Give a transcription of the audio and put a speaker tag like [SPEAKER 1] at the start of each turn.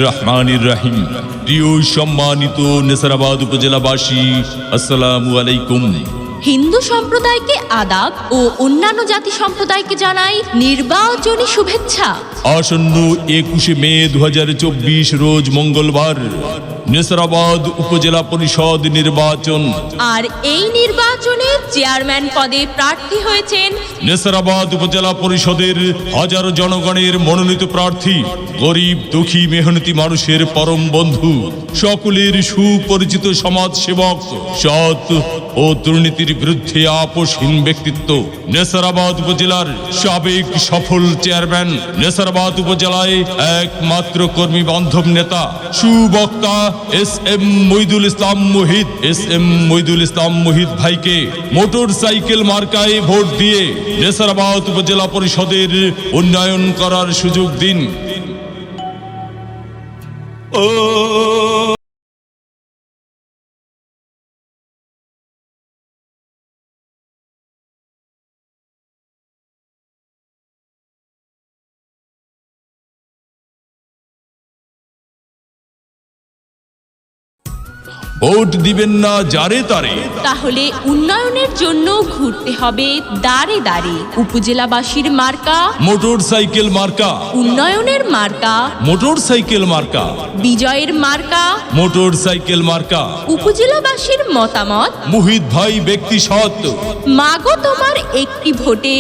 [SPEAKER 1] রহমানির রহিম। প্রিয় সম্মানিত নেসারাবাদ উপজেলাবাসী, আসসালামু আলাইকুম।
[SPEAKER 2] হিন্দু সম্প্রদায়কে আদাব ও অন্যান্য জাতি সম্প্রদায়কে জানাই নির্বাচনী শুভেচ্ছা।
[SPEAKER 1] আসন্ন 21শে মে 2024 রোজ মঙ্গলবার নেসারাবাদ উপজেলা পরিষদ নির্বাচন।
[SPEAKER 2] আর এই নির্বাচনে চেয়ারম্যান পদে প্রার্থী হয়েছেন
[SPEAKER 1] নেসারাবাদ উপজেলা পরিষদের হাজারো জনগণের মনোনীত প্রার্থী, গরিব দুঃখী মেহনতি মানুষের পরম বন্ধু, সকলের সুপরিচিত সমাজ সেবক, সৎ ও দুর্নীতির বিরুদ্ধে আপোষহীন ব্যক্তিত্ব, নেসারাবাদ উপজেলার সাবেক সফল চেয়ারম্যান, নেসারাবাদ উপজেলায় একমাত্র কর্মী বান্ধব নেতা, সুবক্তা এস.এম. মইদুল ইসলাম মুহিত ভাইকে মোটর সাইকেল মার্কায় ভোট দিয়ে নেসারাবাদ উপজেলা পরিষদের উন্নয়ন করার সুযোগ দিন। ভোট দিবেন না যারে তারে,
[SPEAKER 2] তাহলে উন্নয়নের জন্য ঘুরতে হবে দাঁড়ে দাঁড়ে। উপজেলাবাসীর মার্কা
[SPEAKER 1] মোটর সাইকেল মার্কা,
[SPEAKER 2] উন্নয়নের মার্কা,
[SPEAKER 1] মোটর সাইকেল মার্কা,
[SPEAKER 2] বিজয়ের মার্কা।
[SPEAKER 1] মোটর সাইকেল মার্কা।
[SPEAKER 2] উপজেলাবাসীর মতামত,
[SPEAKER 1] মুহিত ভাই ব্যক্তি সৎ,
[SPEAKER 2] মাগো তোমার একটি ভোটে